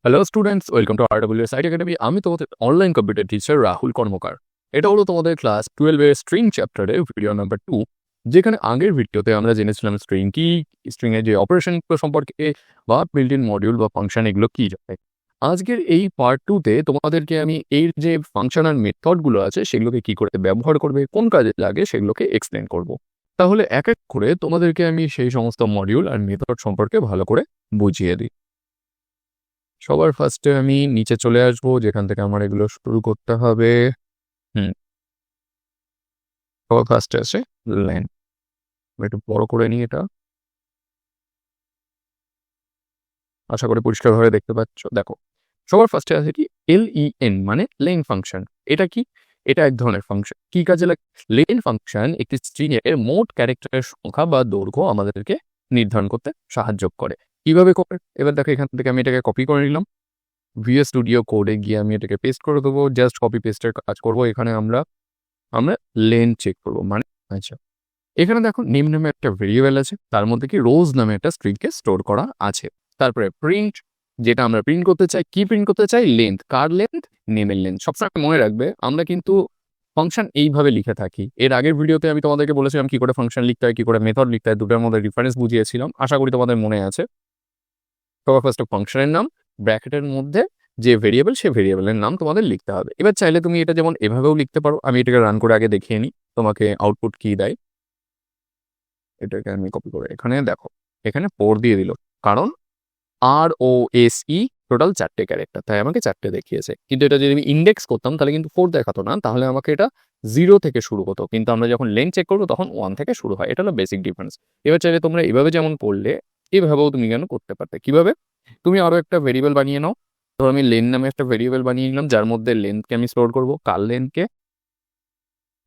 Hello students, welcome to RWS IT academy. আমি তোমাদের online computer teacher Rahul কর্মকার। এটা হলো তোমাদের ক্লাস 12 এর স্ট্রিং চ্যাপ্টারের ভিডিও নাম্বার 2, যেখানে আগের ভিডিওতে আমরা জেনেছিলাম স্ট্রিং কি, স্ট্রিং এর যে অপারেশন সম্পর্কে, বা বিল্ট ইন মডিউল বা ফাংশন এগুলো কি যায়। আজকের এই পার্ট 2 তে তোমাদেরকে আমি এর যে ফাংশন আর মেথড গুলো আছে সেগুলোকে কি করে ব্যবহার করবে, কোন কাজে লাগে সেগুলোকে এক্সপ্লেন করব। তাহলে এক এক করে তোমাদেরকে আমি সেই সমস্ত মডিউল আর মেথড সম্পর্কে ভালো করে বুঝিয়ে দিই। সবার ফার্স্টে আমি নিচে চলে আসবো, যেখান থেকে আমার এগুলো শুরু করতে হবে। সবার ফার্স্টে আছে লেন। একটু বড় করে নিই এটা, আশা করি পরিষ্কারভাবে দেখতে পাচ্ছ। দেখো, সবার ফার্স্টে আছে কি LEN, মানে লেন ফাংশন। এটা কি? এটা এক ধরনের ফাংশন। কি কাজে লাগে? লেন ফাংশন একটি স্ট্রিং এর মোট ক্যারেক্টারের সংখ্যা বা দৈর্ঘ্য আমাদেরকে নির্ধারণ করতে সাহায্য করে। কিভাবে করে? এবার দেখো, এখান থেকে আমি এটাকে কপি করে নিলাম। VS স্টুডিও কোডে গিয়ে আমি এটাকে পেস্ট করে দেবো। জাস্ট কপি পেস্টের কাজ করবো। এখানে আমরা লেন চেক করবো, মানে আচ্ছা, এখানে দেখো নেম নামে একটা ভেরিয়েবল আছে, তার মধ্যে কি রোজ নামে একটা স্ট্রিংকে স্টোর করা আছে। তারপরে প্রিন্ট, যেটা আমরা প্রিন্ট করতে চাই, কি প্রিন্ট করতে চাই? লেন্থ। কার লেন্থ? নেমের লেন্থ। সবসময় মনে রাখবে, আমরা কিন্তু ফাংশন এইভাবে লিখে থাকি। এর আগের ভিডিওতে আমি তোমাদেরকে বলেছিলাম কি করে ফাংশন লিখতে হয়, কি করে মেথড লিখতে হয়, দুটোর মধ্যে ডিফারেন্স বুঝিয়েছিলাম। আশা করি তোমাদের মনে আছে। সবার ফার্স্ট ফাংশনের নাম, ব্র্যাকেটের মধ্যে যে ভেরিয়েবল, সেই ভেরিয়েবলের নাম তোমাদের লিখতে হবে। এবার চাইলে তুমি এটা যেমন এভাবেও লিখতে পারো। আমি এটাকে রান করে আগে দেখিয়ে নিই তোমাকে আউটপুট কি দেয়। এটাকে আমি কপি করে এখানে দেখো, এখানে 4 দিয়ে দিল, কারণ ROSE টোটাল 4টে ক্যারেক্টার, তাই আমাকে 4টে দেখিয়েছে। কিন্তু এটা যদি আমি ইন্ডেক্স করতাম তাহলে কিন্তু 4 দেখাতো না, তাহলে আমাকে এটা 0 থেকে শুরু হতো। কিন্তু আমরা যখন লেন চেক করবো তখন 1 থেকে শুরু হয়। এটা হলো বেসিক ডিফারেন্স। এবার চাইলে তোমরা এভাবে যেমন করলে, এভাবেও তুমি কেন করতে পারতে। কিভাবে? তুমি আরো একটা ভেরিয়েবল বানিয়ে নাও। তো আমি লেন নামে একটা ভেরিয়েবল বানিয়ে নিলাম, যার মধ্যে লেন্থকে আমি স্টোর করবো। কার লেন্থকে?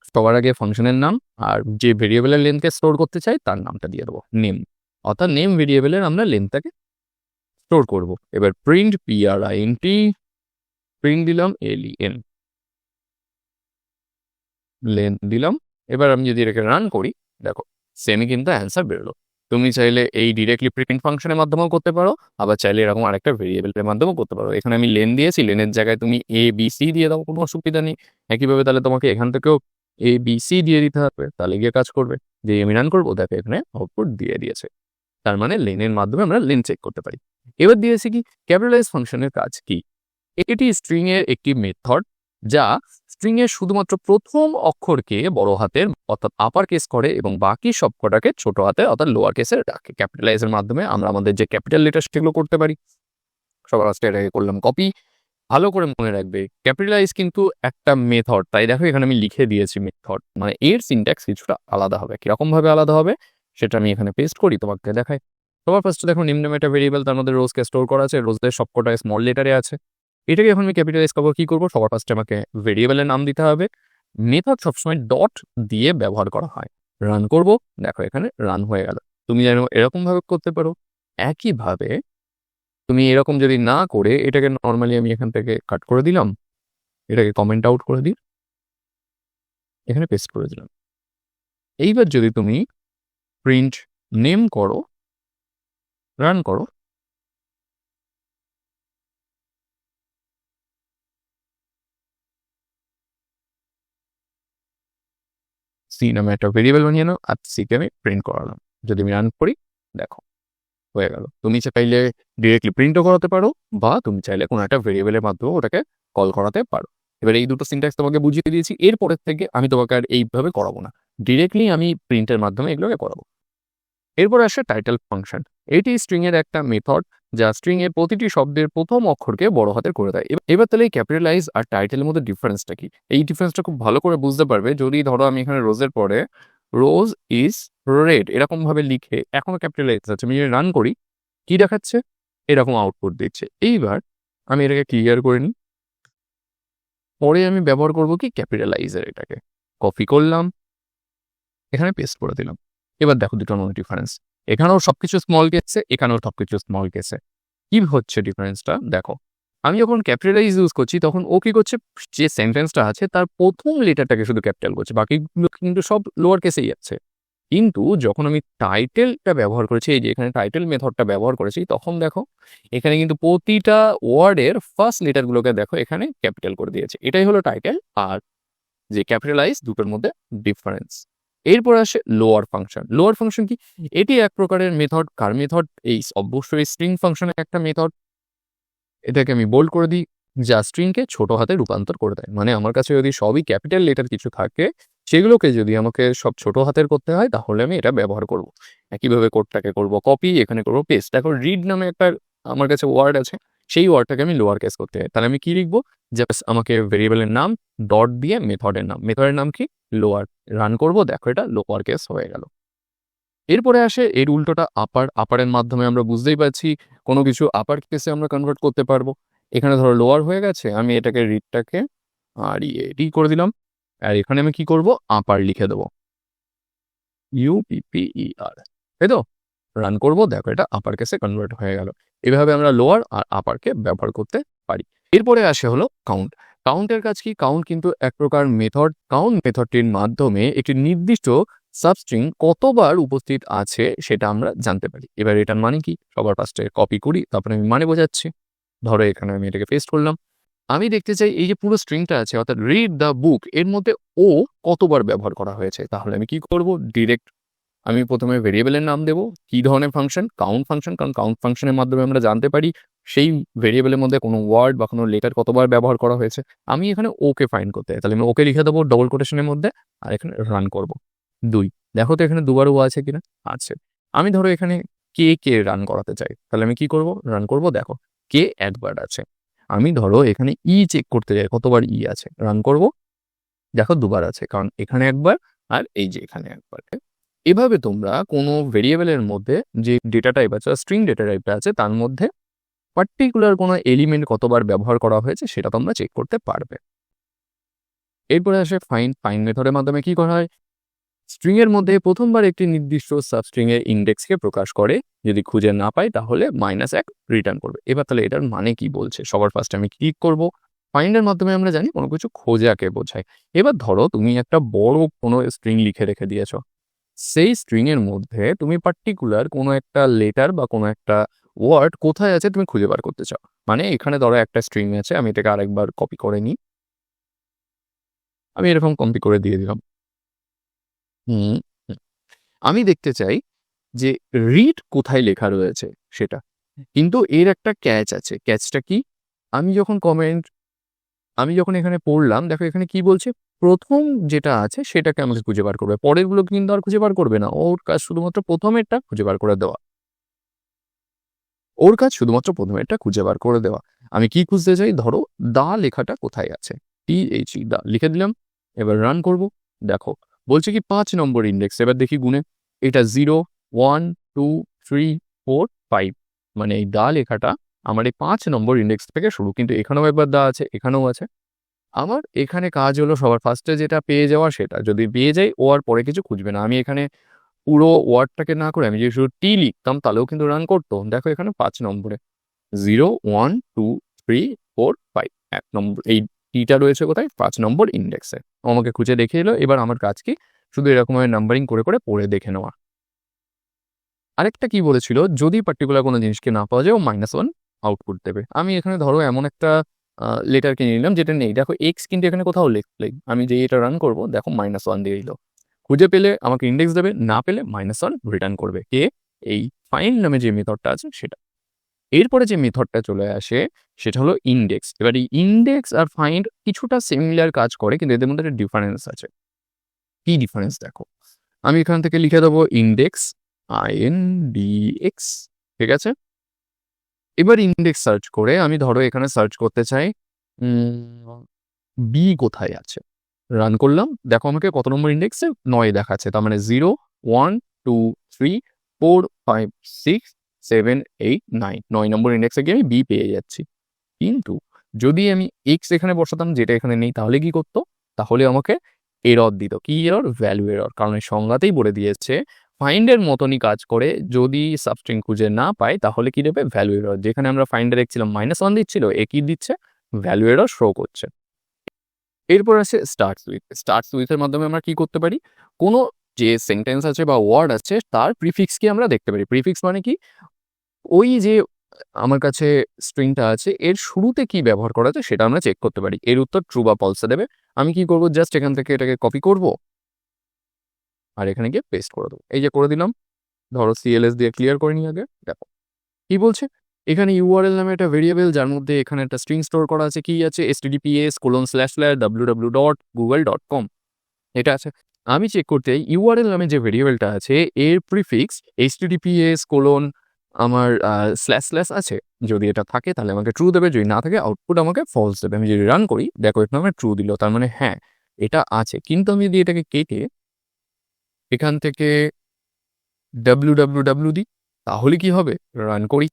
সবার আগে ফাংশনের নাম, আর যে ভেরিয়েবলের লেন্থকে স্টোর করতে চাই তার নামটা দিয়ে দেবো, নেম। অর্থাৎ নেম ভেরিয়েবলের আমরা লেন্থটাকে স্টোর করব। এবার প্রিন্ট, PRINT, প্রিন্ট দিলাম LEN, লেন্থ দিলাম। এবার আমি যদি এটাকে রান করি, দেখো সেমই কিন্তু অ্যান্সার বেরোলো। তুমি চাইলে এই ডিরেক্টলি প্রিন্ট ফাংশনের মাধ্যমেও করতে পারো, আবার চাইলে এরকম আরেকটা ভেরিয়েবলের মাধ্যমেও করতে পারো। এখানে আমি লেন দিয়েছি, লেনের জায়গায় তুমি ABC দিয়ে দাও, কোনো অসুবিধা নেই। একইভাবে তাহলে তোমাকে এখান থেকেও ABC দিয়ে দিতে হবে, তাহলে গিয়ে কাজ করবে। যে আমি রান করবো, দেখো এখানে আউটপুট দিয়ে দিয়েছে। তার মানে লেনের মাধ্যমে আমরা লেন চেক করতে পারি। এবার দিয়েছি কি ক্যাপিটালাইজ ফাংশনের কাজ কি? এটি স্ট্রিং এর একটি মেথড, যা স্ট্রিং এর শুধুমাত্র প্রথম অক্ষরকে বড় হাতের অর্থাৎ আপার কেস করে এবং বাকি সবকটাকে ছোট হাতের অর্থাৎ লোয়ার কেসে রাখে। ক্যাপিটালাইজের মাধ্যমে আমরা আমাদের যে ক্যাপিটাল লেটার সেগুলো করতে পারি। সবার ফার্স্টে এটাকে করলাম কপি। ভালো করে মনে রাখবে, ক্যাপিটালাইজ কিন্তু একটা মেথড, তাই দেখো এখানে আমি লিখে দিয়েছি মেথড, মানে এর সিনট্যাক্স কিছুটা আলাদা হবে। কিরকম ভাবে আলাদা হবে সেটা আমি এখানে পেস্ট করি, তোমাকে দেখাই। সবার ফার্স্টে দেখো নিম্ন একটা ভেরিয়েবল, তার মধ্যে রোজকে স্টোর করা আছে, রোজের সবকটা স্মল লেটারে আছে। এটাকে এখন আমি ক্যাপিটালাইজ করবো। কি করবো? সবার ফার্স্টে আমাকে ভেরিয়েবলের নাম দিতে হবে। মেথড সবসময় ডট দিয়ে ব্যবহার করা হয়। রান করব, দেখো এখানে রান হয়ে গেল। তুমি যেন এরকম ভাবে করতে পারো। একইভাবে তুমি এরকম যদি না করে, এটাকে নর্মালি আমি এখান থেকে কাট করে দিলাম, এটাকে কমেন্ট আউট করে দিই, এখানে পেস্ট করে দিলাম। এইবার যদি তুমি প্রিন্ট নেম করো, রান করো, সি নামে একটা ভেরিয়েবল বানিয়ে নাও, আর সিকে আমি প্রিন্ট করালাম। যদি আমি রান করি, দেখো হয়ে গেল। তুমি চাইলে ডিরেক্টলি প্রিন্টও করাতে পারো, বা তুমি চাইলে কোনো একটা ভেরিয়েবলের মাধ্যমে ওটাকে কল করাতে পারো। এবার এই দুটো সিনট্যাক্স তোমাকে বুঝিয়ে দিয়েছি। এরপরের থেকে আমি তোমাকে আর এইভাবে করাবো না, ডিরেক্টলি আমি প্রিন্টের মাধ্যমে এগুলোকে করাবো। এরপর আসে টাইটেল ফাংশন। এটি স্ট্রিং এর একটা মেথড, যা স্ট্রিং এর প্রতিটি শব্দের প্রথম অক্ষরকে বড় হাতের করে দেয়। এবার তাহলে এই ক্যাপিটালাইজ আর টাইটেলের মধ্যে ডিফারেন্সটা কি? এই ডিফারেন্সটা খুব ভালো করে বুঝতে পারবে যদি ধরো আমি এখানে রোজের পরে রোজ ইজ রেড এরকম ভাবে লিখে এখনো ক্যাপিটালাইজ আছে, আমি রান করি, কি দেখাচ্ছে? এরকম আউটপুট দিচ্ছে। এইবার আমি এটাকে ক্লিয়ার করে নিই। পরে আমি ব্যবহার করব কি ক্যাপিটালাইজার, এটাকে কপি করলাম, এখানে পেস্ট করে দিলাম। এবার দেখো দুটোর মধ্যে ডিফারেন্স। এখানেও সবকিছু স্মল কেসে, এখানেও সবকিছু স্মল কেসে। কি হচ্ছে ডিফারেন্সটা? দেখো, আমি যখন ক্যাপিটালাইজ ইউজ করছি তখন ও কি করছে, যে সেন্টেন্সটা আছে তার প্রথম লেটারটাকে শুধু ক্যাপিটাল করছে, বাকিগুলো কিন্তু সব লোয়ার কেসেই যাচ্ছে। কিন্তু যখন আমি টাইটেলটা ব্যবহার করেছি, এই যে এখানে টাইটেল মেথডটা ব্যবহার করেছি, তখন দেখো এখানে কিন্তু প্রতিটা ওয়ার্ডের ফার্স্ট লেটারগুলোকে দেখো এখানে ক্যাপিটাল করে দিয়েছে। এটাই হলো টাইটেল আর যে ক্যাপিটালাইজ, দুটোর মধ্যে ডিফারেন্স। এরপর আসে লোয়ার ফাংশন। লোয়ার ফাংশন কি? এটি এক প্রকারের মেথড। কার মেথড? এই অবশ্যই স্ট্রিং ফাংশনের একটা মেথড। এটাকে আমি বোল্ড করে দিই, যা স্ট্রিংকে ছোট হাতে রূপান্তর করে দেয়। মানে আমার কাছে যদি সবই ক্যাপিটাল লেটার কিছু থাকে, সেগুলোকে যদি আমাকে সব ছোট হাতের করতে হয়, তাহলে আমি এটা ব্যবহার করব। একইভাবে কোডটাকে করব কপি, এখানে করব পেস্ট। দেখো রিড নামে একটা আমার কাছে ওয়ার্ড আছে, সেই ওয়ার্ডটাকে আমি লোয়ার কেস করতে হয়, তাহলে আমি কি লিখবো? জাস্ট আমাকে ভেরিয়েবলের নাম ডট দিয়ে মেথডের নাম, মেথডের নাম কি? লোয়ার। রান করব, দেখো এটা লোয়ার কেস হয়ে গেল। এরপরে আসে এর উল্টোটা আপার। আপারের মাধ্যমে আমরা বুঝতেই পারছি কোনো কিছু আপার কেসে আমরা কনভার্ট করতে পারবো। এখানে ধরো লোয়ার হয়ে গেছে, আমি এটাকে রিডটাকে আর এটি করে দিলাম, আর এখানে আমি কি করব? আপার লিখে দেবো, UPPER, তাই তো? রান করব, দেখো এটা আপার কেসে কনভার্ট হয়ে গেল। এভাবে আমরা লোয়ার আর আপারকে ব্যবহার করতে পারি। এরপরে আসে হলো কাউন্ট। কাউন্টের কাজ কি? কাউন্ট কিন্তু এক প্রকার মেথড। কাউন্ট মেথডটির মাধ্যমে একটি নির্দিষ্ট সাবস্ট্রিং কতবার উপস্থিত আছে সেটা আমরা জানতে পারি। এবার এটার মানে কি? সবার ফার্স্টে কপি করি, তারপরে আমি মানে বোঝাচ্ছি। ধরো এখানে আমি এটাকে পেস্ট করলাম। আমি দেখতে চাই এই যে পুরো স্ট্রিংটা আছে, অর্থাৎ রিড দ্য বুক, এর মধ্যে ও কতবার ব্যবহার করা হয়েছে। তাহলে আমি কি করব? ডিরেক্ট আমি প্রথমে ভেরিয়েবলের নাম দেবো। কি ধরনের ফাংশন? Count function. কারণ কাউন্ট ফাংশনের মাধ্যমে আমরা জানতে পারি সেই ভেরিয়েবলের মধ্যে কোনো ওয়ার্ড বা কোনো লেটার কতবার ব্যবহার করা হয়েছে। আমি এখানে ওকে ফাইন্ড করতে হয়, তাহলে আমি ওকে লিখে দেবো ডবল কোটেশনের মধ্যে, আর এখানে রান করব। 2, দেখো তো এখানে দুবার ও আছে কিনা? আছে। আমি ধরো এখানে কে রান করাতে চাই, তাহলে আমি কি করব? রান করব, দেখো কে একবার আছে। আমি ধরো এখানে চেক করতে চাই কতবার আছে, রান করব, দেখো দুবার আছে, কারণ এখানে একবার আর এই যে এখানে একবার। এভাবে তোমরা কোনো ভেরিয়েবলের মধ্যে যে ডেটা টাইপ আছে, স্ট্রিং ডেটা টাইপটা আছে, তার মধ্যে পার্টিকুলার কোনো এলিমেন্ট কতবার ব্যবহার করা হয়েছে সেটা তোমরা চেক করতে পারবে। এরপরে আসে ফাইন্ড। ফাইন্ড মেথডের মাধ্যমে কি করা হয়? স্ট্রিং এর মধ্যে প্রথমবার একটি নির্দিষ্ট সাবস্ট্রিং এর ইন্ডেক্সকে প্রকাশ করে, যদি খুঁজে না পাই তাহলে -1 রিটার্ন করবে। এবার তাহলে এটার মানে কি বলছে? সবার ফার্স্টে আমি ক্লিক করব। ফাইন্ডের মাধ্যমে আমরা জানি কোনো কিছু খোঁজাকে বোঝায়। এবার ধরো তুমি একটা বড় কোনো স্ট্রিং লিখে রেখে দিয়েছো, সেই স্ট্রিং এর মধ্যে তুমি পার্টিকুলার কোনো একটা লেটার বা কোনো একটা ওয়ার্ড কোথায় আছে তুমি খুঁজে বার করতে চাও। মানে এখানে ধরো একটা স্ট্রিং আছে, আমি এটাকে আরেকবার কপি করে নিই, আমি এরকম কপি করে দিয়ে দিলাম। হুম হুম। আমি দেখতে চাই যে রিড কোথায় লেখা রয়েছে সেটা, কিন্তু এর একটা ক্যাচ আছে। ক্যাচটা কি? আমি যখন আমি যখন এখানে পড়লাম, দেখো এখানে কি বলছে? প্রথম যেটা আছে সেটাকে আমাকে খুঁজে বার করবে, পরেরগুলো কিন্তু আর খুঁজে বার করবে না। ওর কাজ শুধুমাত্র প্রথমেরটা খুঁজে বার করে দেওয়া। ওর কাজ শুধুমাত্র প্রথমেরটা খুঁজে বার করে দেওয়া। আমি কি খুঁজতে চাই? ধরো দা লেখাটা কোথায় আছে, দা লিখে দিলাম। এবার রান করব, দেখো বলছে কি 5 নম্বর ইন্ডেক্স। এবার দেখি গুনে, এটা 0, 1, 2, 3, 4, 5, মানে এই দা লেখাটা আমার এই 5 নম্বর ইন্ডেক্স থেকে শুরু। কিন্তু এখানেও একবার দা আছে, এখানেও আছে। আমার এখানে কাজ হলো সবার ফার্স্টে যেটা পেয়ে যাওয়া সেটা। যদি পেয়ে যাই, ও আর পরে কিছু খুঁজবে না। আমি এখানে পুরো ওয়ার্ডটাকে না করে আমি যদি শুধু লিখতাম, তাহলেও কিন্তু রান করতো। দেখো এখানে 5 নম্বরে 0, 1, 2, 3, 4, 5, 1 নম্বর এই টিটা রয়েছে কোথায়? 5 নম্বর ইন্ডেক্সে। আমাকে খুঁজে দেখে এলো। এবার আমার কাজ কি? শুধু এরকমভাবে নাম্বারিং করে করে পড়ে দেখে নেওয়া। আরেকটা কি বলেছিল? যদি পার্টিকুলার কোনো জিনিসকে না পাওয়া যায়, ও -1 আউটপুট দেবে। আমি এখানে ধরো এমন একটা লেটারকে নিয়ে নিলাম যেটা নেই। দেখো এক্স কিন্তু এখানে কোথাও নেই। আমি যে এটা রান করব, দেখো -1 দিয়ে দিল। খুঁজে পেলে আমাকে ইন্ডেক্স দেবে, না পেলে -1 রিটার্ন করবে। কে? এই ফাইন্ড নামে যে মেথডটা আছে সেটা। এরপরে যে মেথডটা চলে আসে সেটা হলো ইন্ডেক্স। এবার এই ইন্ডেক্স আর ফাইন্ড কিছুটা সিমিলার কাজ করে, কিন্তু এদের মধ্যে একটা ডিফারেন্স আছে। কি ডিফারেন্স? দেখো আমি এখান থেকে লিখে দেবো ইন্ডেক্স, INDX, ঠিক আছে? এবার ইন্ডেক্স সার্চ করে আমি ধরো এখানে সার্চ করতে চাই বি কোথায় আছে। রান করলাম, দেখো আমাকে কত নম্বর ইন্ডেক্সে? 9 দেখাচ্ছে। তার মানে 0, 1, 2, 3, 4, 5, 6, 7, 8, 9, 9 নম্বর ইন্ডেক্সে গিয়ে আমি বি পেয়ে যাচ্ছি। কিন্তু যদি আমি এক্স এখানে বসাতাম, যেটা এখানে নেই, তাহলে কি করতো? তাহলে আমাকে এরর দিত। কি এরর? Value error. কারণ এই সংজ্ঞাতেই বলে দিয়েছে ফাইন্ডের মতনই কাজ করে, যদি সাবস্ট্রিং খুঁজে না পাই তাহলে কি দেবে? Value error. যেখানে আমরা ফাইন্ডে দেখছিলাম -1 দিচ্ছিল, এ কি দিচ্ছে? ভ্যালু এরর শো করছে। এরপর আছে স্টার্টস উইথ। স্টার্টস উইথের মাধ্যমে আমরা কি করতে পারি? কোনো যে সেন্টেন্স আছে বা ওয়ার্ড আছে তার প্রিফিক্সকে আমরা দেখতে পারি। প্রিফিক্স মানে কি, ওই যে আমার কাছে স্ট্রিংটা আছে এর শুরুতে কি ব্যবহার করা আছে সেটা আমরা চেক করতে পারি। এর উত্তর ট্রু বা ফলসে দেবে। আমি কি করব, জাস্ট এখান থেকে এটাকে কপি করব আর এখানে গিয়ে পেস্ট করে দেবো। এই যে করে দিলাম, ধরো CLS দিয়ে ক্লিয়ার করে নিই আগে। দেখো কি বলছে, এখানে URL নামে একটা ভেরিয়েবল, যার মধ্যে এখানে একটা স্ট্রিং স্টোর করা আছে। কি আছে, https://www.google.com এটা আছে। আমি চেক করতে URL নামে যে ভেরিয়েবলটা আছে এর প্রিফিক্স https: আমার / আছে। যদি এটা থাকে তাহলে আমাকে ট্রু দেবে, যদি না থাকে আউটপুট আমাকে ফলস দেবে। আমি যদি রান করি, দেখো এটা আমাকে ট্রু দিল, তার মানে হ্যাঁ এটা আছে। কিন্তু আমি যদি এটাকে কেটে এখান থেকে www দিই তাহলে কি হবে, রান করি,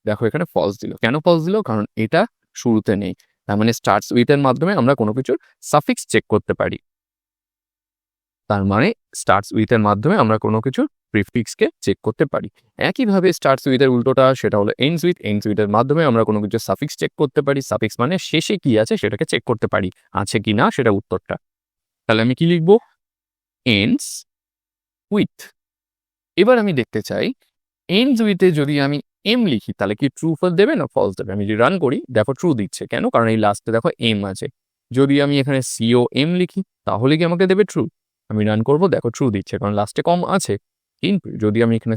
দেখো এখানে ফলস দিল। কেন ফলস দিল, কারণ এটা শুরুতে নেই। তার মানে স্টার্টস উইথ এর মাধ্যমে আমরা কোনো কিছুর সাফিক্স চেক করতে পারি। তার মানে স্টার্টস উইথ এর মাধ্যমে আমরা কোনো কিছুর প্রিফিক্সকে চেক করতে পারি। একইভাবে স্টার্টস উইথ এর উল্টোটা, সেটা হলো এন্ডস উইথ। এন্ডস উইথ এর মাধ্যমে আমরা কোনো কিছুর সাফিক্স চেক করতে পারি। সাফিক্স মানে শেষে কি আছে সেটাকে চেক করতে পারি, আছে কি না সেটা উত্তরটা। তাহলে আমি কি লিখবো, এন্ডস উইথ। এবার আমি দেখতে চাই এন্ডস উইথে যদি আমি এম লিখি তাহলে কি ট্রু দেবে না ফলস দেবে। আমি যদি রান করি, দেখো ট্রু দিচ্ছে। কেন, কারণ এই লাস্টে দেখো এম আছে। যদি আমি এখানে COM লিখি তাহলে কি আমাকে দেবে ট্রু। আমি রান করব, দেখো ট্রু দিচ্ছে, কারণ লাস্টে কম আছে। কিন্তু যদি আমি এখানে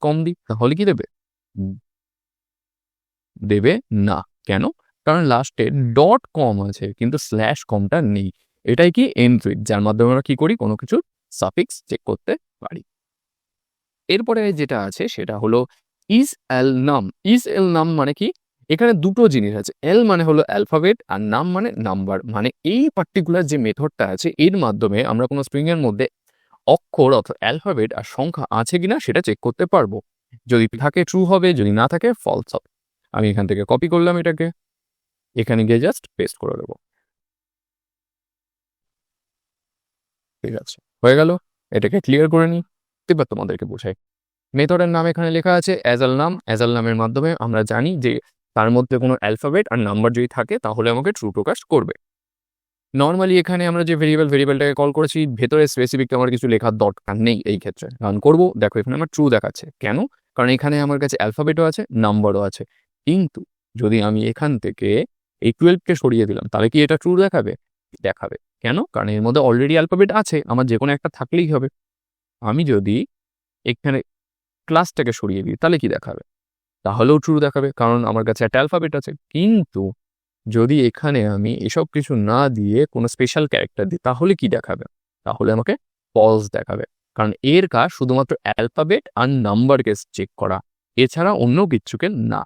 /com দিই তাহলে কি দেবে, দেবে না। কেন, কারণ লাস্টে .com আছে কিন্তু /comটা নেই। এটাই কি এন্ডস উইথ, যার মাধ্যমে আমরা কি করি, কোনো কিছু সাফিক্স চেক করতে পারি। এরপরে যেটা আছে সেটা হলো is_al_num। is_al_num মানে কি, এখানে দুটো জিনিস আছে। এল মানে হলো অ্যালফাবেট আর নাম মানে নাম্বার। মানে এই পার্টিকুলার যে মেথডটা আছে এর মাধ্যমে আমরা কোনো স্ট্রিং এর মধ্যে অক্ষর অর্থাৎ অ্যালফাবেট আর সংখ্যা আছে কিনা সেটা চেক করতে পারবো। যদি থাকে ট্রু হবে, যদি না থাকে ফলস হবে। আমি এখান থেকে কপি করলাম এটাকে, এখানে গিয়ে জাস্ট পেস্ট করে দেবো। ঠিক আছে, হয়ে গেল। এটাকে ক্লিয়ার করে নিই, এবার তোমাদেরকে বোঝাই। মেথডের নাম এখানে লেখা আছে as_al_num। as_al_num এর মাধ্যমে আমরা জানি যে তার মধ্যে কোনো অ্যালফাবেট আর নাম্বার যদি থাকে তাহলে আমাকে ট্রু প্রকাশ করবে। নর্মালি এখানে আমরা যে ভেরিয়েবলটাকে কল করেছি, ভেতরে স্পেসিফিক আমার কিছু লেখার দরকার নেই এই ক্ষেত্রে। রান করবো, দেখো এখানে আমার ট্রু দেখাচ্ছে। কেন, কারণ এখানে আমার কাছে অ্যালফাবেটও আছে, নাম্বারও আছে। কিন্তু যদি আমি এখান থেকে এই 12কে সরিয়ে দিলাম তাহলে কি এটা ট্রু দেখাবে, দেখাবে। কেন, কারণ এর মধ্যে অলরেডি অ্যালফাবেট আছে, আমার যে কোনো একটা থাকলেই হবে। আমি যদি এখানে ক্লাসটাকে সরিয়ে দিই তাহলে কি দেখাবে, তাহলেও ট্রু দেখাবে, কারণ আমার কাছে একটা অ্যালফাবেট আছে। কিন্তু যদি এখানে আমি এসব কিছু না দিয়ে কোনো স্পেশাল ক্যারেক্টার দিই তাহলে কি দেখাবে, তাহলে আমাকে ফলস দেখাবে। কারণ এর কাজ শুধুমাত্র অ্যালফাবেট আর নাম্বারকে চেক করা, এছাড়া অন্য কিছুকে না।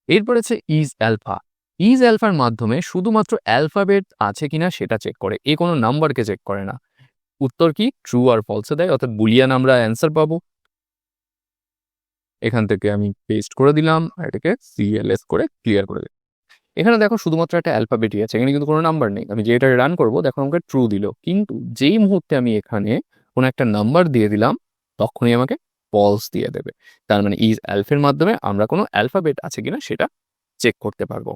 এরপর আছে is_alpha। is_alphaর মাধ্যমে শুধুমাত্র অ্যালফাবেট আছে কিনা সেটা চেক করে, এ কোনো নাম্বারকে চেক করে না। উত্তর কি, ট্রু আর ফলসে দেয়, অর্থাৎ বুলিয়ান আমরা অ্যান্সার পাবো। এখান থেকে আমি পেস্ট করে দিলাম আর এটাকে CLS করে ক্লিয়ার করে দিই। এখানে দেখো শুধুমাত্র একটা অ্যালফাবেটই আছে, এখানে কিন্তু কোনো নাম্বার নেই। আমি যেটা রান করবো, দেখো আমাকে ট্রু দিল। কিন্তু যেই মুহূর্তে আমি এখানে কোনো একটা নাম্বার দিয়ে দিলাম তখনই আমাকে ফলস দিয়ে দেবে। তার মানে is_alpha এর মাধ্যমে আমরা কোনো অ্যালফাবেট আছে কিনা সেটা চেক করতে পারবো।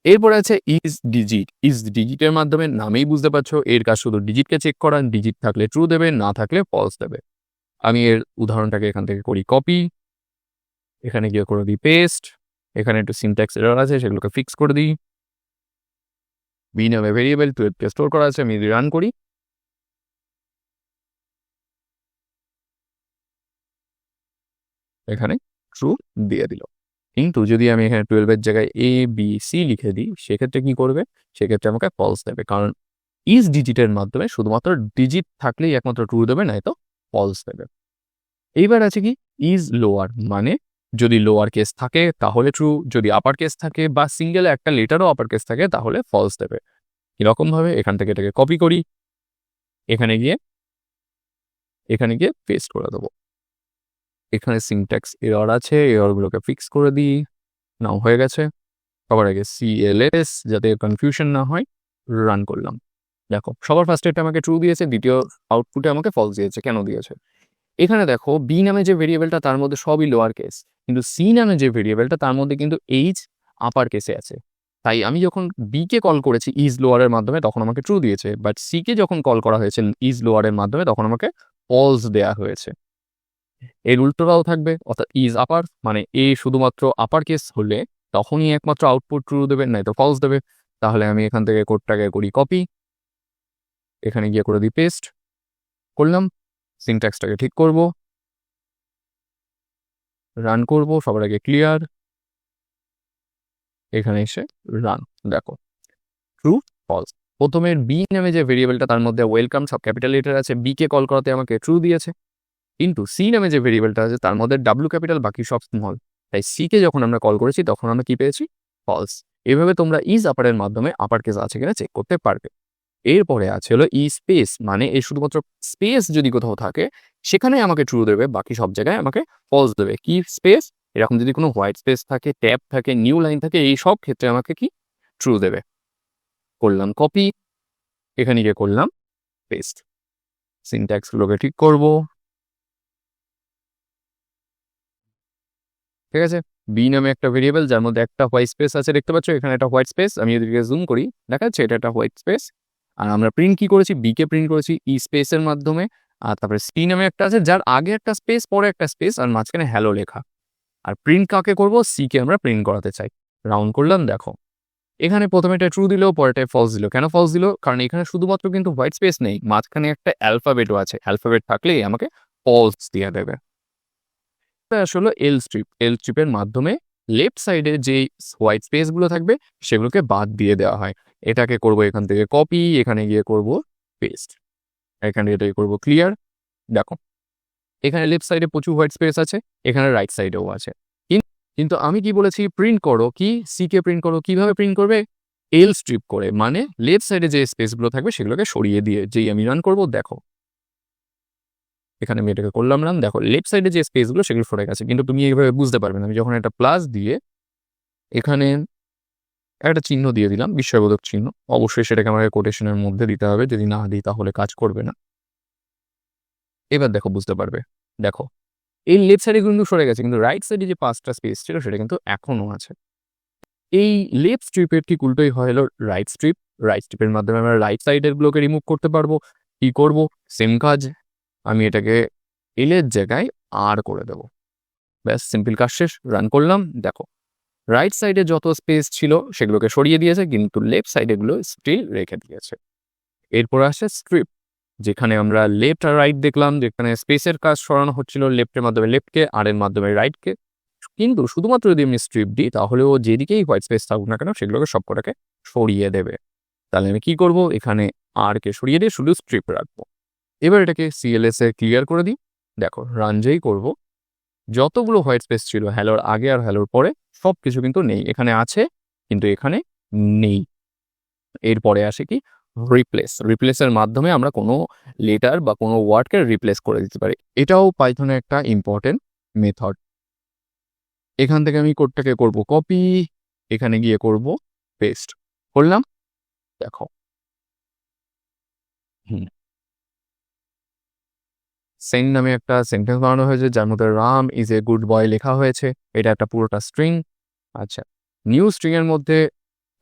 এরপরে আছে is_digit। is_digit-এর মাধ্যমে নামেই বুঝতে পারছো এর কাজ শুধু ডিজিটকে চেক করা। ডিজিট থাকলে ট্রু দেবে, না থাকলে ফলস দেবে। আমি এর উদাহরণটাকে এখান থেকে করি কপি, এখানে গিয়ে করে দিই পেস্ট। এখানে একটু সিনট্যাক্স এরর আছে, সেগুলোকে ফিক্স করে দিই। বি নামে ভেরিয়েবল 12কে স্টোর করা আছে, আমি রান করি, এখানে ট্রু দিয়ে দিল। কিন্তু যদি আমি এখানে 12-এর জায়গায় ABC লিখে দিই সেক্ষেত্রে কি করবে, সেক্ষেত্রে আমাকে ফলস দেবে। কারণ is_digit-এর মাধ্যমে শুধুমাত্র ডিজিট থাকলেই একমাত্র ট্রু দেবে, নয়তো ফলস দেবে। এইবার আছে কি is_lower, মানে যদি লোয়ার কেস থাকে তাহলে ট্রু, যদি আপার কেস থাকে বা সিঙ্গেলে একটা লেটারও আপার কেস থাকে তাহলে ফলস দেবে। এরকম ভাবে এখান থেকে এটাকে কপি করি, এখানে গিয়ে পেস্ট করে দেবো। এখানে সিনট্যাক্স এরর আছে, এররগুলোকে ফিক্স করে দিই। নাও হয়ে গেছে। সবার আগে CLS, যাতে কনফিউশন না হয়। রান করলাম, দেখো সবার ফার্স্টে এটা আমাকে ট্রু দিয়েছে, দ্বিতীয় আউটপুটে আমাকে ফলস দিয়েছে। কেন দিয়েছে, এখানে দেখো বি নামে যে ভেরিয়েবলটা তার মধ্যে সবই লোয়ার কেস, কিন্তু সি নামে যে ভেরিয়েবলটা তার মধ্যে কিন্তু H আপার কেসে আছে। তাই আমি যখন বি কে কল করেছি ইজ লোয়ারের মাধ্যমে তখন আমাকে ট্রু দিয়েছে, বাট সি কে যখন কল করা হয়েছে ইজ লোয়ারের মাধ্যমে তখন আমাকে ফলস দেয়া হয়েছে। এর উল্টোটাও থাকবে, অর্থাৎ ইজ আপার মানে এ শুধুমাত্র আপার কেস হলে তখনই একমাত্র আউটপুট ট্রু দেবে, নাই তো ফলস দেবে। তাহলে আমি এখান থেকে কোডটাকে করি কপি, এখানে গিয়ে করে দিই পেস্ট করলাম, সিনট্যাক্সটাকে ঠিক করব, রান করব, সবার আগে ক্লিয়ার, এখানে এসে রান, দেখো ট্রু ফলস। প্রথমের বি নামে যে ভেরিয়েবলটা তার মধ্যে ওয়েলকাম সব ক্যাপিটাল লেটার আছে, বি কে কল করাতে আমাকে ট্রু দিয়েছে, কিন্তু সি নামে যে ভেরিয়েবলটা আছে তার মধ্যে ডাব্লু ক্যাপিটাল বাকি সব স্মল, তাই সি কে যখন আমরা কল করেছি তখন আমরা কি পেয়েছি ফলস। এভাবে তোমরা ইজ আপারের মাধ্যমে আপার কেস আছে কিনা চেক করতে পারবে। এরপরে আছে হলো ই স্পেস, মানে এই শুধুমাত্র স্পেস যদি কোথাও থাকে সেখানে আমাকে ট্রু দেবে, বাকি সব জায়গায় আমাকে ফলস দেবে। কি স্পেস, এরকম যদি কোনো হোয়াইট স্পেস থাকে, ট্যাব থাকে, নিউ লাইন থাকে, এই সব ক্ষেত্রে আমাকে কি ট্রু দেবে। করলাম কপি, এখানে গিয়ে করলাম পেস্ট, সিনট্যাক্সগুলোকে ঠিক করব, ঠিক আছে। বি নামে একটা ভেরিয়েবল যার মধ্যে একটা হোয়াইট স্পেস আছে, দেখতে পাচ্ছ এখানে একটা হোয়াইট স্পেস, আমি এদিকে জুম করি দেখা যাচ্ছে এটা একটা হোয়াইট স্পেস। আর আমরা প্রিন্ট কি করেছি, বি কে প্রিন্ট করেছি ই স্পেসের মাধ্যমে। আর তারপরে সি নামে একটা আছে যার আগে একটা স্পেস পরে একটা স্পেস আর মাঝখানে হ্যালো লেখা। আর প্রিন্ট কাকে করব, সি কে আমরা প্রিন্ট করাতে চাই। রাউন্ড করলাম, দেখো এখানে প্রথমে এটা ট্রু দিল, পরেটায় ফলস দিল। কেন ফলস দিল, কারণ এখানে শুধুমাত্র কিন্তু হোয়াইট স্পেস নেই, মাঝখানে একটা অ্যালফাবেটও আছে, অ্যালফাবেট থাকলেই আমাকে ফলস দিয়ে দেবে। আসলে এল স্ট্রিপের মাধ্যমে লেফট সাইডে যে হোয়াইট স্পেসগুলো থাকবে সেগুলোকে বাদ দিয়ে দেওয়া হয়। এটাকে করব এখান থেকে কপি, এখানে গিয়ে করব পেস্ট, এখানে এটাকে করব ক্লিয়ার। দেখো এখানে লেফট সাইডে প্রচুর হোয়াইট স্পেস আছে, এখানে রাইট সাইডেও আছে। কিন্তু আমি কি বলেছি, প্রিন্ট করো কি, সি কে প্রিন্ট করো। কিভাবে প্রিন্ট করবে, এল স্ট্রিপ করে, মানে লেফট সাইডে যে স্পেসগুলো থাকবে সেগুলোকে সরিয়ে দিয়ে। যেই আমি রান করব, দেখো এখানে আমি এটাকে করলাম রান, দেখো লেফট সাইডে যে স্পেসগুলো সেগুলো সরে গেছে। কিন্তু তুমি এইভাবে বুঝতে পারবে না। আমি যখন একটা প্লাস দিয়ে এখানে একটা চিহ্ন দিয়ে দিলাম, বিস্ময়বোধক চিহ্ন, অবশ্যই সেটাকে আমাকে কোটেশনের মধ্যে দিতে হবে, যদি না দিই তাহলে কাজ করবে না। এবার দেখো বুঝতে পারবে, দেখো এই লেফট সাইডে কিন্তু সরে গেছে, কিন্তু রাইট সাইডে যে 5টা স্পেস ছিল সেটা কিন্তু এখনো আছে। এই লেফট স্ট্রিপের ঠিক উল্টোই হয় হলো রাইট স্ট্রিপ। রাইট স্ট্রিপের মাধ্যমে আমরা রাইট সাইডের গুলোকে রিমুভ করতে পারবো। কি করব, সেম কাজ, আমি এটাকে এল এর জায়গায় আর করে দেবো, ব্যাস সিম্পল কাজ শেষ। রান করলাম, দেখো রাইট সাইডে যত স্পেস ছিল সেগুলোকে সরিয়ে দিয়েছে, কিন্তু লেফট সাইডেগুলো স্টিল রেখে দিয়েছে। এরপর আসে স্ট্রিপ, যেখানে আমরা লেফট আর রাইট দেখলাম, যেখানে স্পেসের কাজ সরানো হচ্ছিল লেফটের মাধ্যমে লেফটকে আর এর মাধ্যমে রাইটকে। কিন্তু শুধুমাত্র যদি আমি স্ট্রিপ দিই তাহলে ও যেদিকেই হোয়াইট স্পেস থাকুক না কেন সেগুলোকে সবকটাকে সরিয়ে দেবে। তাহলে আমি কি করব, এখানে আর কে সরিয়ে দিয়ে শুধু স্ট্রিপ রাখবো। এবার এটাকে সিএলএস এ ক্লিয়ার করে দিই, দেখো রান যেই করব, যতগুলো হোয়াইট স্পেস ছিল হ্যালোর আগে আর হ্যালোর পরে সব কিছু কিন্তু নেই, এখানে আছে কিন্তু এখানে নেই। এরপরে আসে কি রিপ্লেসের মাধ্যমে আমরা কোনো লেটার বা কোনো ওয়ার্ডকে রিপ্লেস করে দিতে পারি। এটাও পাইথনে একটা ইম্পর্টেন্ট মেথড। এখান থেকে আমি কোডটাকে করব কপি, এখানে গিয়ে করব পেস্ট করলাম, দেখো সেন নামে একটা সেন্টেন্স বানানো হয়েছে যার মধ্যে Ram is a good boy লেখা হয়েছে। এটা একটা পুরোটা স্ট্রিং। আচ্ছা, নিউ স্ট্রিং এর মধ্যে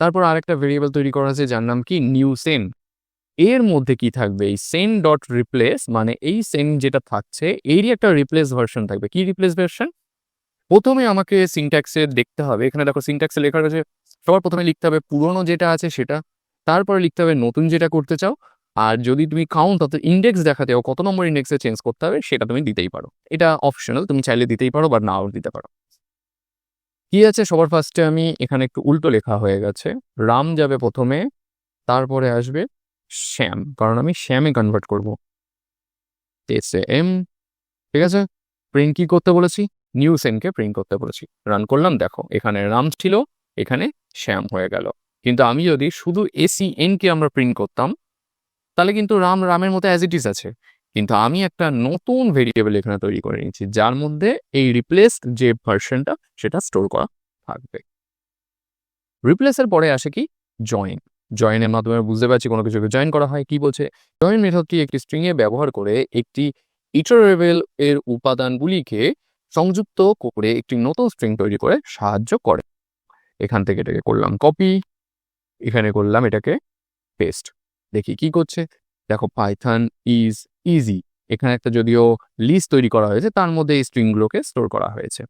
তারপর আরেকটা ভেরিয়েবল তৈরি করা হয়েছে যার নাম কি নিউ সেন। এর মধ্যে কি থাকবে, এই সেন ডট রিপ্লেস, মানে এই সেন যেটা থাকছে এরই একটা রিপ্লেস ভার্সন থাকবে। কি রিপ্লেস ভার্সন, প্রথমে আমাকে সিনট্যাক্সে দেখতে হবে, এখানে দেখো সিনট্যাক্সে লেখা রয়েছে সবার প্রথমে লিখতে হবে পুরনো যেটা আছে সেটা, তারপরে লিখতে হবে নতুন যেটা করতে চাও, আর যদি তুমি কাউন্ট অর্থাৎ ইন্ডেক্স দেখাতে চাও কত নম্বর ইন্ডেক্সে চেঞ্জ করতে হবে সেটা তুমি দিতেই পারো। এটা অপশনাল, তুমি চাইলে দিতেই পারো বা নাও দিতে পারো। কি আছে, সবার ফার্স্টে আমি এখানে একটু উল্টো লেখা হয়ে গেছে, রাম যাবে প্রথমে, তারপরে আসবে শ্যাম, কারণ আমি শ্যামে কনভার্ট করবো এম, ঠিক আছে। প্রিন্ট কি করতে বলেছি, নিউ সেনকে প্রিন্ট করতে বলেছি। রান করলাম, দেখো এখানে রাম ছিল, এখানে শ্যাম হয়ে গেল। কিন্তু আমি যদি শুধু এসিএনকে আমরা প্রিন্ট করতাম তাহলে কিন্তু রামের মতো অ্যাজ ইট ইজ আছে, কিন্তু আমি একটা নতুন ভেরিয়েবল এখানে তৈরি করে নিয়েছি যার মধ্যে এই রিপ্লেসড যে ভার্সনটা সেটা স্টোর করা থাকবে। রিপ্লেসের পরে আসে কি জয়েনের মাধ্যমে বুঝতে পারছি কোনো কিছুকে জয়েন করা হয়। কি বলছে, জয়েন মেথডটি একটি স্ট্রিং এ ব্যবহার করে একটি ইটারেবল এর উপাদানগুলিকে সংযুক্ত করে একটি নতুন স্ট্রিং তৈরি করে সাহায্য করে। এখান থেকে এটাকে করলাম কপি, এখানে করলাম এটাকে পেস্ট। দেখি কি করছে। দেখো পাইথন ইজ ইজি, এখানে একটা যদিও লিস্ট তৈরি করা হয়েছে, তার মধ্যে এই স্ট্রিংগুলোকে স্টোর করা হয়েছে।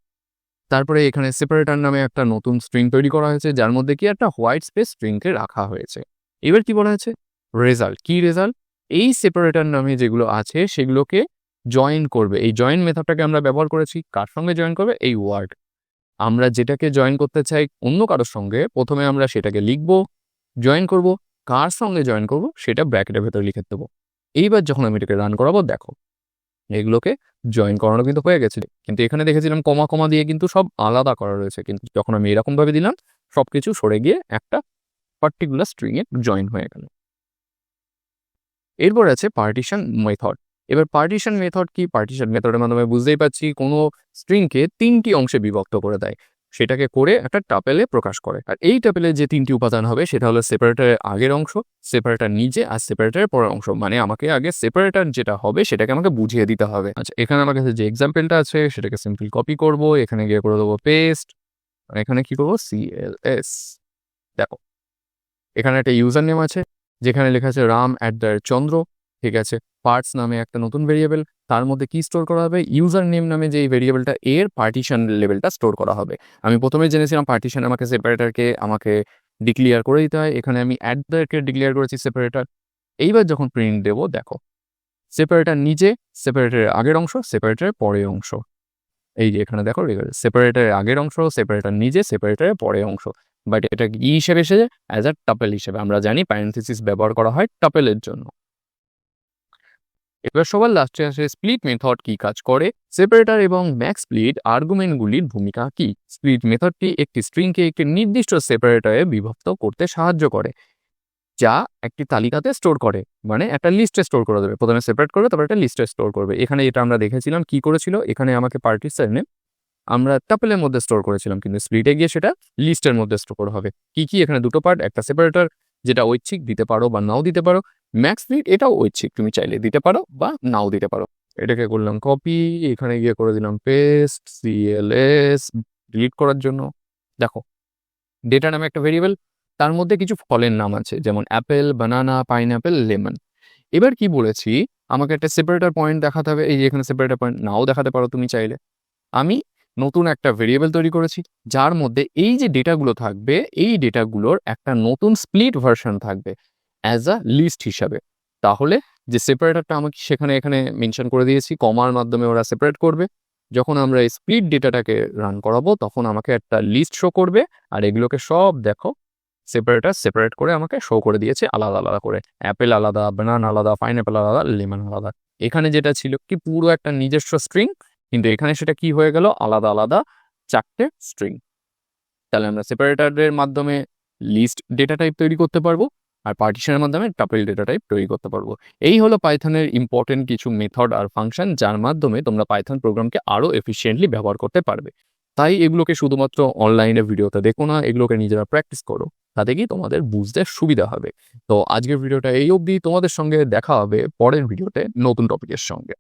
তারপরে এখানে সেপারেটর নামে একটা নতুন স্ট্রিং তৈরি করা হয়েছে, যার মধ্যে কি একটা হোয়াইট স্পেস স্ট্রিংকে রাখা হয়েছে। এবার কি বলা হয়েছে, রেজাল্ট। কি রেজাল্ট? এই সেপারেটর নামে যেগুলো আছে সেগুলোকে জয়েন করবে। এই জয়েন মেথডটাকে আমরা ব্যবহার করেছি। কার সঙ্গে জয়েন করবে? এই ওয়ার্ড। আমরা যেটাকে জয়েন করতে চাই অন্য কারোর সঙ্গে, প্রথমে আমরা সেটাকে লিখব, জয়েন করব, কার সঙ্গে জয়েন করব সেটা ব্র্যাকেটের ভেতরে লিখে দেবো। এইবার যখন আমি এটাকে রান করাবো, দেখো এগুলোকে জয়েন করানো কিন্তু হয়ে গেছে। কিন্তু এখানে দেখেছিলাম কমা কমা দিয়ে কিন্তু সব আলাদা করা রয়েছে, কিন্তু যখন আমি এরকমভাবে দিলাম সব কিছু সরে গিয়ে একটা পার্টিকুলার স্ট্রিংয়ে জয়েন হয়ে গেল। এরপর আছে পার্টিশন মেথড। এবার পার্টিশন মেথড কি? পার্টিশন মেথডের মাধ্যমে বুঝতেই পারছি কোনো স্ট্রিংকে 3টি অংশে বিভক্ত করে দেয়, সেটাকে করে একটা টাপেলে প্রকাশ করে। আর এই টাপেলে যে 3টি উপাদান হবে সেটা হলো সেপারেটরের আগের অংশ, সেপারেটর নিচে, আর সেপারেটরের পরের অংশ। মানে আমাকে আগে সেপারেটর যেটা হবে সেটাকে আমাকে বুঝিয়ে দিতে হবে। আচ্ছা, এখানে আমার কাছে যে এক্সাম্পলটা আছে সেটাকে সিম্পল কপি করব, এখানে গিয়ে করে দেবো পেস্ট, আর এখানে কি করবো CLS। দেখো এখানে একটা ইউজার নেম আছে যেখানে লেখা আছে ram@চন্দ্র, ঠিক আছে। পার্টস নামে একটা নতুন ভেরিয়েবল, তার মধ্যে কি স্টোর করা হবে? ইউজার নেম নামে যে ভেরিয়েবলটা, এর পার্টিশন লেভেলটা স্টোর করা হবে। আমি প্রথমে জেনেছিলাম পার্টিশন আমাকে সেপারেটরকে আমাকে ডিক্লিয়ার করে দিতে হয়, এখানে আমি কে ডিক্লিয়ার করেছি সেপারেটর। এইবার যখন প্রিন্ট দেবো, দেখো সেপারেটর নিচে, সেপারেটরের আগের অংশ, সেপারেটরের পরের অংশ। এই যে এখানে দেখো সেপারেটরের আগের অংশ, সেপারেটর নিচে, সেপারেটরের পরের অংশ। বাট এটা কি হিসেবে এসেছে? অ্যাজ আ টাপেল হিসেবে। আমরা জানি প্যারেনথেসিস ব্যবহার করা হয় টাপেলের জন্য। এবার সবার লাস্টে আসে স্প্লিট মেথড কি কাজ করে, সেপারেটর এবং ম্যাক্স স্প্লিট আর্গুমেন্টগুলির ভূমিকা কি। স্প্লিট মেথডটি একটি স্ট্রিংকে একটি নির্দিষ্ট সেপারেটরে বিভক্ত করতে সাহায্য করে, যা একটি তালিকাতে স্টোর করে, মানে একটা লিস্টে স্টোর করে দেবে। প্রথমে সেপারেট করবে, তারপর একটা লিস্টে স্টোর করবে। এখানে এটা আমরা দেখেছিলাম কি করেছিল, এখানে আমাকে পার্টিশনে আমরা টাপেলের মধ্যে স্টোর করেছিলাম, কিন্তু স্প্লিটে গিয়ে সেটা লিস্টের মধ্যে স্টোর হবে। কি এখানে দুটো পার্ট, একটা সেপারেটর যেটা ঐচ্ছিক দিতে পারো বা নাও দিতে পারো, ম্যাক্স স্প্লিট এটাও ঐচ্ছিক, তুমি চাইলে দিতে পারো বা নাও দিতে পারো। এটাকে করলাম কপি, এখানে গিয়ে করে দিলাম পেস্ট, CLS ডিলিট করার জন্য। দেখো ডেটা নামে একটা ভেরিয়েবল, তার মধ্যে কিছু ফলের নাম আছে, যেমন অ্যাপেল, বানানা, পাইনঅ্যাপেল, লেমন। এবার কি বলেছি, আমাকে একটা সেপারেটর পয়েন্ট দেখাতে হবে। এই যে এখানে সেপারেটর পয়েন্ট নাও দেখাতে পারো তুমি চাইলে। আমি নতুন একটা ভেরিয়েবল তৈরি করেছি, যার মধ্যে এই যে ডেটাগুলো থাকবে, এই ডেটাগুলোর একটা নতুন স্প্লিট ভার্সন থাকবে অ্যাজ আ লিস্ট হিসাবে। তাহলে যে সেপারেটরটা আমাকে সেখানে এখানে মেনশন করে দিয়েছি, কমার মাধ্যমে ওরা সেপারেট করবে। যখন আমরা এই স্প্লিট ডেটাটাকে রান করাবো, তখন আমাকে একটা লিস্ট শো করবে, আর এগুলোকে সব দেখো সেপারেটর সেপারেট করে আমাকে শো করে দিয়েছে আলাদা আলাদা করে। অ্যাপেল আলাদা, বানানা আলাদা, পাইনঅ্যাপেল আলাদা, লেমন আলাদা। এখানে যেটা ছিল কি পুরো একটা নিজস্ব স্ট্রিং, কিন্তু এখানে সেটা কি হয়ে গেল, আলাদা আলাদা 4টে স্ট্রিং। তাহলে আমরা সেপারেটরের মাধ্যমে লিস্ট ডেটা টাইপ তৈরি করতে পারবো, আর পার্টিশনের মাধ্যমে টাপেল ডেটা টাইপ তৈরি করতে পারবো। এই হলো পাইথনের ইম্পর্টেন্ট কিছু মেথড আর ফাংশন, যার মাধ্যমে তোমরা পাইথন প্রোগ্রামকে আরও এফিসিয়েন্টলি ব্যবহার করতে পারবে। তাই এগুলোকে শুধুমাত্র অনলাইনে ভিডিওতে দেখো না, এগুলোকে নিজেরা প্র্যাকটিস করো, তাতে কি তোমাদের বুঝতে সুবিধা হবে। তো আজকের ভিডিওটা এই অবধি, তোমাদের সঙ্গে দেখা হবে পরের ভিডিওতে নতুন টপিকের সঙ্গে।